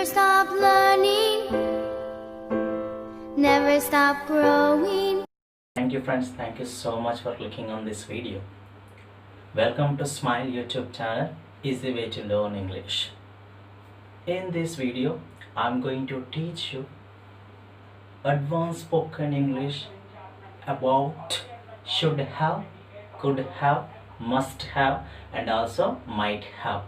Never stop learning, never stop growing. Thank you friends, thank you so much for clicking on this video. Welcome to Smile YouTube channel, easy way to learn English. In this video, I'm going to teach you advanced spoken English about should have, could have, must have, and also might have.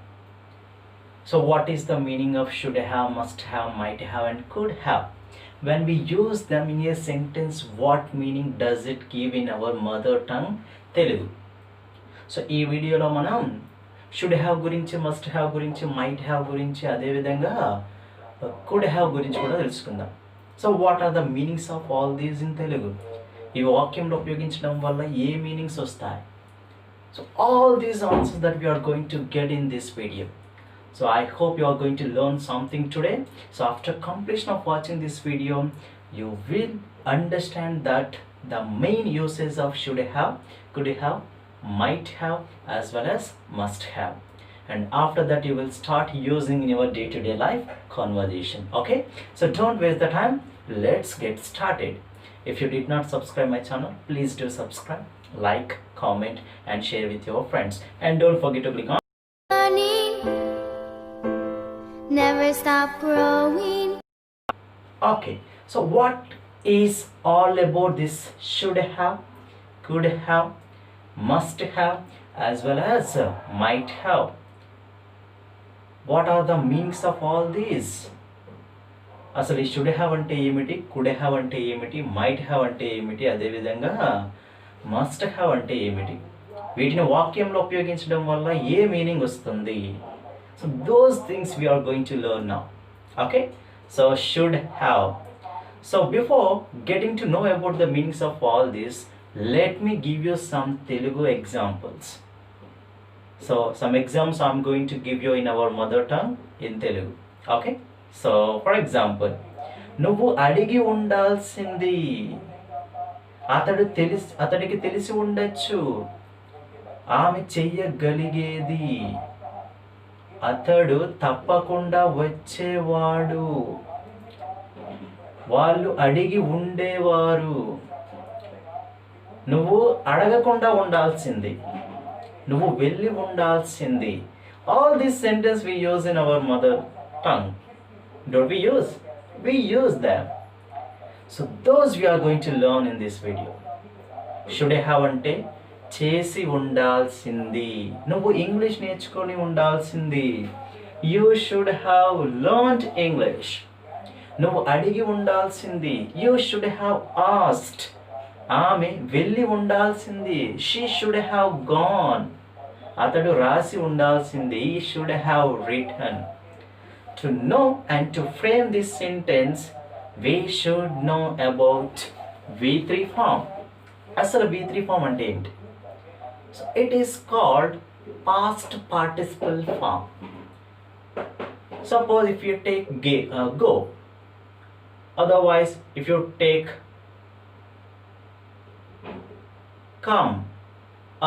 So what is the meaning of should have, must have, might have, and could have? When we use them in a sentence, what meaning does it give in our mother tongue, Telugu? So ఈ వీడియోలో మనం should have గురించి, must have గురించి, might have గురించి, అదేవిధంగా could have గురించి కూడా తెలుసుకుందాం. So what are the meanings of all these in Telugu? ఈ వాక్యంలో ఉపయోగించడం వల్ల ఏ మీనింగ్స్ వస్తాయి? So all these answers that we are going to get in this video. So I hope you are going to learn something today. So after completion of watching this video, you will understand that the main uses of should have, could have, might have, as well as must have. And after that you will start using in your day-to-day life conversation. Okay? So don't waste the time. Let's get started. If you did not subscribe my channel, please do subscribe, like, comment, and share with your friends. And don't forget to click on Never stop growing. Okay, so what is all about this should have, could have, must have, as well as might have? What are the meanings of all these? అసలు ఈ should have అంటే ఏమిటి, could have అంటే ఏమిటి, might have అంటే ఏమిటి, అదేవిధంగా must have అంటే ఏమిటి? వీటిని వాక్యంలో ఉపయోగించడం వల్ల ఏ మీనింగ్ వస్తుంది? So those things we are going to learn now. Okay, so should have. So before getting to know about the meanings of all this, let me give you some Telugu examples. So some examples I'm going to give you in our mother tongue in Telugu. Okay, so for example, నువ్వు అడిగి ఉండాల్సింది, అతడికి తెలిసి ఉండొచ్చు, ఆమె చెయ్యగలిగేది, అతడు తప్పకుండా వచ్చేవాడు, వాళ్ళు అడిగి ఉండేవారు, నువ్వు అడగకుండా ఉండాల్సింది, నువ్వు వెళ్ళి ఉండాల్సింది. All this sentence we use in our mother tongue. Don't we use? We use them. So those we are going to learn in this video. Should have అంటే చేసి ఉండాల్సింది, నువ్వు ఇంగ్లీష్ నేర్చుకొని ఉండాల్సింది. You should have learned English. నువ్వు అడిగి ఉండాల్సింది. You should have asked. ఆమె వెళ్ళి ఉండాల్సింది. She should have gone. అతడు రాసి ఉండాల్సింది. ఈ should have return. To know and to frame this sentence we should know about V3 form. అసలు V3 form అంటే ఏంటి? So it is called past participle form. Suppose if you take go, otherwise if you take come,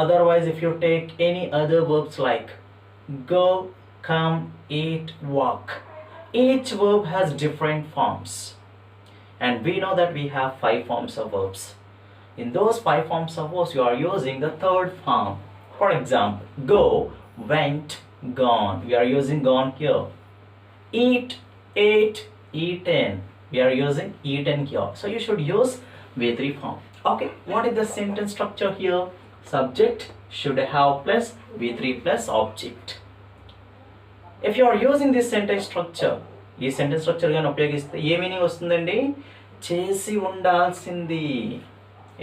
otherwise if you take any other verbs like go, come, eat, walk, each verb has different forms, and we know that we have 5 forms of verbs. In those 5 forms of verbs, you are using the third form. For example, go, went, gone. We are using gone here. Eat, ate, eaten. We are using eaten here. So you should use V3 form. Okay, what is the sentence structure here? Subject, should have plus V3 plus object. If you are using this sentence structure, ఈ sentence structure గాని ఉపయోగిస్తే a meaning వస్తుందండి? చేసి ఉండాల్సింది.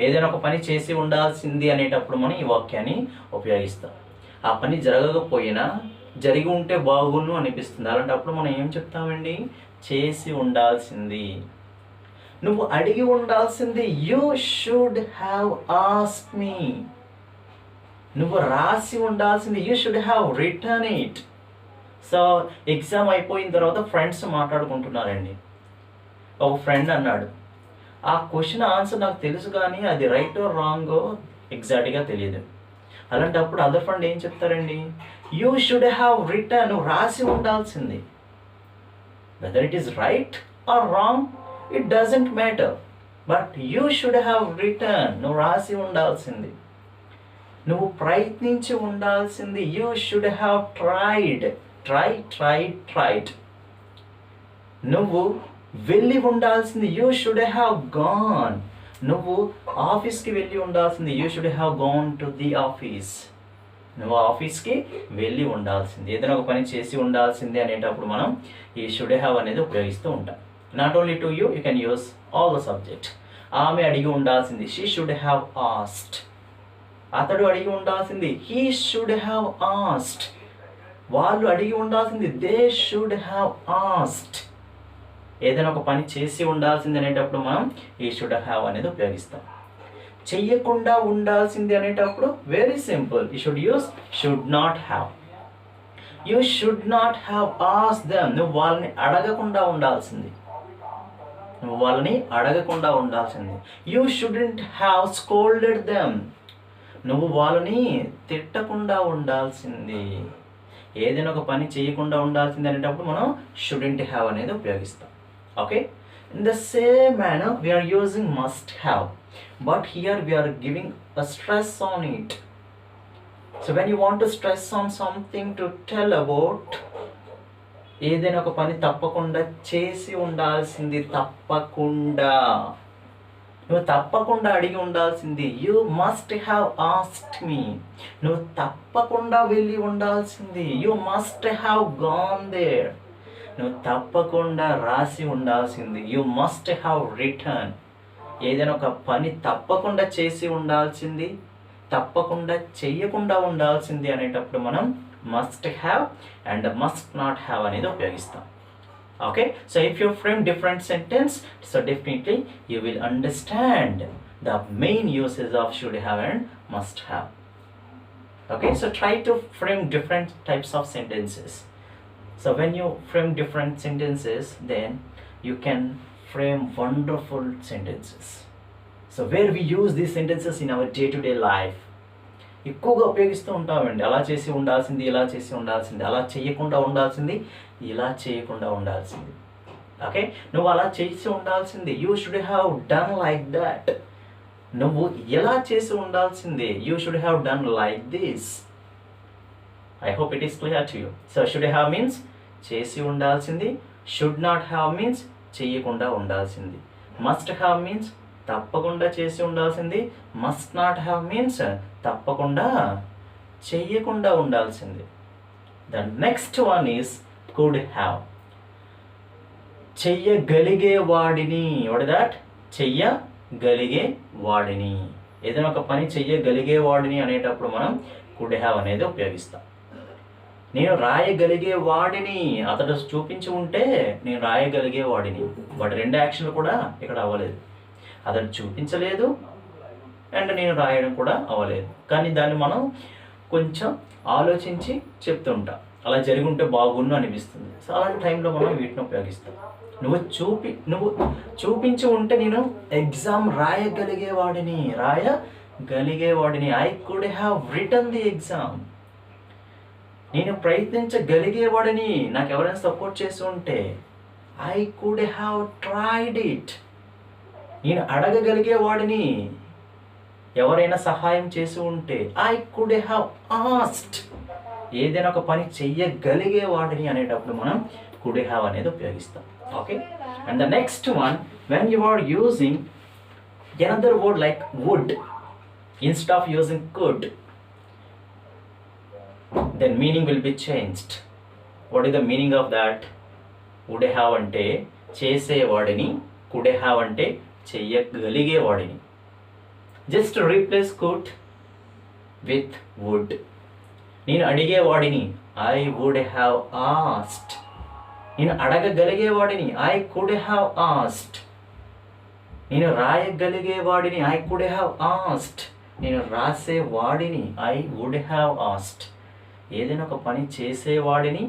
ఏదైనా ఒక పని చేసి ఉండాల్సింది అనేటప్పుడు మనం ఈ వాక్యాన్ని ఉపయోగిస్తాం. ఆ పని జరగకపోయినా జరిగి ఉంటే బాగుండు అనిపిస్తుంది. అలాంటప్పుడు మనం ఏం చెప్తామండి? చేసి ఉండాల్సింది. నువ్వు అడిగి ఉండాల్సింది. You should have asked me. నువ్వు రాసి ఉండాల్సింది. You should have return it. So exam అయిపోయిన తర్వాత ఫ్రెండ్స్ మాట్లాడుకుంటున్నారండి. ఒక ఫ్రెండ్ అన్నాడు, ఆ క్వశ్చన్ ఆన్సర్ నాకు తెలుసు కానీ అది రైట్ ఓ రాంగో ఎగ్జాక్ట్గా తెలియదు. అలాంటప్పుడు అదర్ ఫ్రెండ్ ఏం చెప్తారండి? You should have return. నువ్వు రాసి ఉండాల్సింది. Whether it is right are wrong it doesn't matter, but you should have return. నువ్వు రాసి ఉండాల్సింది, నువ్వు ప్రయత్నించి ఉండాల్సింది. You should have tried. Tried. నువ్వు వెళ్ళి ఉండాల్సింది. You should have gone. నువ్వు ఆఫీస్కి వెళ్ళి ఉండాల్సింది. You should have gone to the office. నువ్వు ఆఫీస్కి వెళ్ళి ఉండాల్సింది, ఏదైనా ఒక పని చేసి ఉండాల్సింది అనేటప్పుడు మనం ఈ షుడ్ హ్యావ్ అనేది ఉపయోగిస్తూ ఉంటాం. Not only to you, you can use all the subject. ఆమె అడిగి ఉండాల్సింది. She should have asked. అతడు అడిగి ఉండాల్సింది. He should have asked. వాళ్ళు అడిగి ఉండాల్సింది. They should have asked. ఏదైనా ఒక పని చేసి ఉండాల్సింది అనేటప్పుడు మనం ఈ షుడ్ హ్యావ్ అనేది ఉపయోగిస్తాం. చెయ్యకుండా ఉండాల్సింది అనేటప్పుడు very simple, you should use should not have. You should not have asked them. నువ్వు వాళ్ళని అడగకుండా ఉండాల్సింది. You shouldn't have scolded them. నువ్వు వాళ్ళని తిట్టకుండా ఉండాల్సింది. ఏదైనా ఒక పని చేయకుండా ఉండాల్సింది అనేటప్పుడు మనం షుడెంట్ హ్యావ్ అనేది ఉపయోగిస్తాం. Okay, in the same manner we are using must have, but here we are giving a stress on it. So when you want to stress on something to tell about, ఏదైనా ఒక పని తప్పకుండా చేసి ఉండాల్సింది. నువ్వు తప్పకుండా అడిగి ఉండాల్సింది. You must have asked me. నువ్వు తప్పకుండా వెళ్ళి ఉండాల్సింది. You must have gone there. నువ్వు తప్పకుండా రాసి ఉండాల్సింది. You must have return. ఏదైనా ఒక పని తప్పకుండా చేసి ఉండాల్సింది, తప్పకుండా చెయ్యకుండా ఉండాల్సింది అనేటప్పుడు మనం must have and must not have అనేది ఉపయోగిస్తాం. Okay, so if you frame different sentence, so definitely you will understand the main uses of should have and must have. Okay, so try to frame different types of sentences. So when you frame different sentences, then you can frame wonderful sentences. So where we use these sentences in our day-to-day life. ఎక్కువగా ఉపయోగిస్తూ ఉంటామండి. అలా చేసి ఉండాల్సింది, ఇలా చేసి ఉండాల్సింది, అలా చేయకుండా ఉండాల్సింది, ఇలా చేయకుండా ఉండాల్సింది. ఓకే, నువ్వు అలా చేసి ఉండాల్సింది. You should have done like that. నువ్వు ఎలా చేసి ఉండాల్సింది. You should have done like this. I hope it is clear to you. So should have means చేసి ఉండాల్సింది. షుడ్ నాట్ హ్యావ్ మీన్స్ చేయకుండా ఉండాల్సింది. మస్ట్ హ్యావ్ మీన్స్ తప్పకుండా చేసి ఉండాల్సింది. మస్ట్ నాట్ హ్యావ్ మీన్స్ తప్పకుండా చెయ్యకుండా ఉండాల్సింది. The next one is could have. చెయ్యగలిగే వాడిని. What that? చెయ్యగలిగే వాడిని. ఏదైనా ఒక పని చెయ్యగలిగే వాడిని అనేటప్పుడు మనం కుడ్ హ్యావ్ అనేది ఉపయోగిస్తాం. నేను రాయగలిగే వాడిని. అతడు చూపించి ఉంటే నేను రాయగలిగే వాడిని. బట్ రెండు యాక్షన్లు కూడా ఇక్కడ అవ్వలేదు. అతడు చూపించలేదు అండ్ నేను రాయడం కూడా అవ్వలేదు. కానీ దాన్ని మనం కొంచెం ఆలోచించి చెప్తుంటాం. అలా జరిగి ఉంటే బాగుండు అనిపిస్తుంది. సో అలాంటి టైంలో మనం వీటిని ఉపయోగిస్తాం. నువ్వు చూపించి ఉంటే నేను ఎగ్జామ్ రాయగలిగేవాడిని. I could have written the exam. నేను ప్రయత్నించగలిగేవాడిని. నాకు ఎవరైనా సపోర్ట్ చేసి ఉంటే I could have tried it. నేను అడగగలిగేవాడిని. ఎవరైనా సహాయం చేసి ఉంటే ఐ కుడ్ హ్యావ్ ఆస్క్డ్. ఏదైనా ఒక పని చెయ్యగలిగేవాడిని అనేటప్పుడు మనం కుడ్ హ్యావ్ అనేది ఉపయోగిస్తాం. Okay, and the next one, when you are using another word like would instead of using could, then meaning will be changed. What is the meaning of that? would have అంటే చేసేవాడిని, could have అంటే చెయ్యగలిగేవాడిని. Just replace could with would. నేను అడిగేవాడిని, I would have asked. నేను అడగగలిగేవాడిని, I could have asked. నేను రాయగలిగేవాడిని, I could have asked. నేను రాసేవాడిని, I would have asked. ఏదైనా ఒక పని చేసేవాడిని,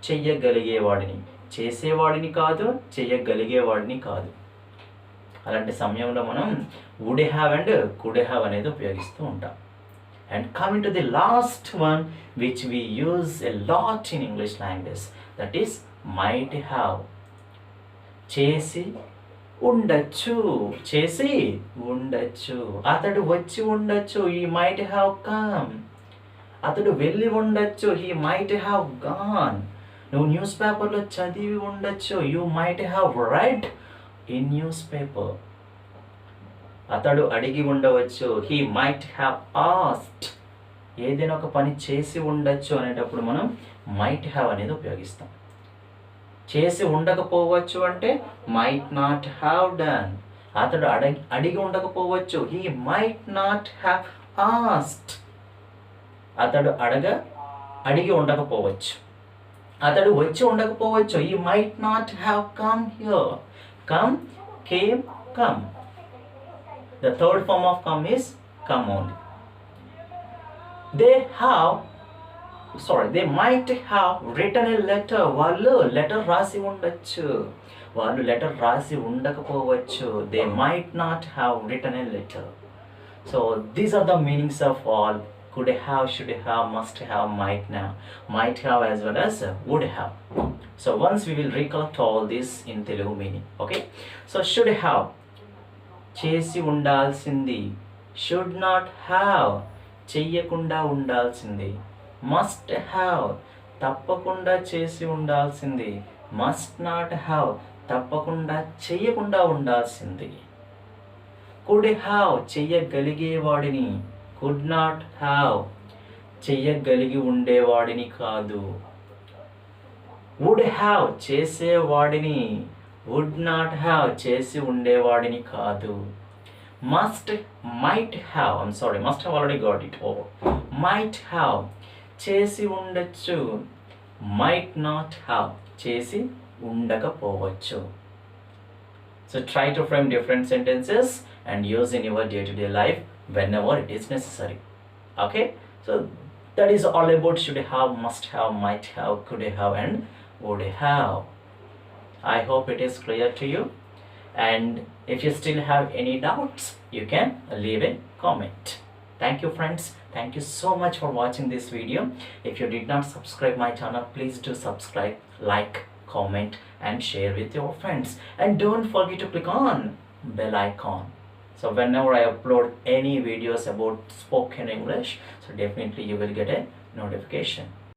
చెయ్యగలిగేవాడిని. చేసేవాడిని కాదు, చెయ్యగలిగేవాడిని కాదు. అలాంటి సమయంలో మనం would have and could have అనేది ఉపయోగిస్తూ ఉంటాం. And coming to the last one which we use a lot in English language, that is might have. చేసి ఉండొచ్చు. చేసి ఉండొచ్చు. అతడు వచ్చి ఉండొచ్చు. He might have come. అతడు వెళ్ళి ఉండొచ్చు. He might have gone. నువ్వు న్యూస్ పేపర్లో చదివి ఉండొచ్చు. You might have read in newspaper. అతడు అడిగి ఉండవచ్చు. He might have asked. ఏదైనా ఒక పని చేసి ఉండొచ్చు అనేటప్పుడు మనం might have అనేది ఉపయోగిస్తాం. చేసి ఉండకపోవచ్చు అంటే might not have done. అతడు అడిగి ఉండకపోవచ్చు. He might not have asked. అతడు అడిగి ఉండకపోవచ్చు. అతడు వచ్చి ఉండకపోవచ్చు. He might not have come here. Come, came, come. The third form of come is come only. They might have written a letter. వాళ్ళు లెటర్ రాసి ఉండొచ్చు. వాళ్ళు లెటర్ రాసి ఉండకపోవచ్చు. They might not have written a letter. So these are the meanings of all. Could have, should have, must have, might have as well as would have. So once we will recollect all this in Telugu meaning. Okay. So should have, చేసి ఉండాల్సింది. Should not have, చెయ్యకుండా ఉండాల్సింది. Must have, తప్పకుండా చేసి ఉండాల్సింది. Must not have, తప్పకుండా చెయ్యకుండా ఉండాల్సింది. Could have, చెయ్యగలిగేవాడిని. Could not have, చెయ్యగలిగి ఉండేవాడిని కాదు. Would have, చేసేవాడిని. Would not have, చేసి ఉండేవాడిని కాదు. Must have already got it over. Might have, చేసి ఉండొచ్చు. Might not have, చేసి ఉండకపోవచ్చు. So try to frame different sentences and use in your day-to-day life whenever it is necessary. Okay? So that is all about should have, must have, might have, could have and would have. I hope it is clear to you. And if you still have any doubts, you can leave a comment. Thank you friends. Thank you so much for watching this video. If you did not subscribe my channel, please do subscribe, like, comment and share with your friends. And don't forget to click on bell icon. So whenever I upload any videos about spoken English, so definitely you will get a notification.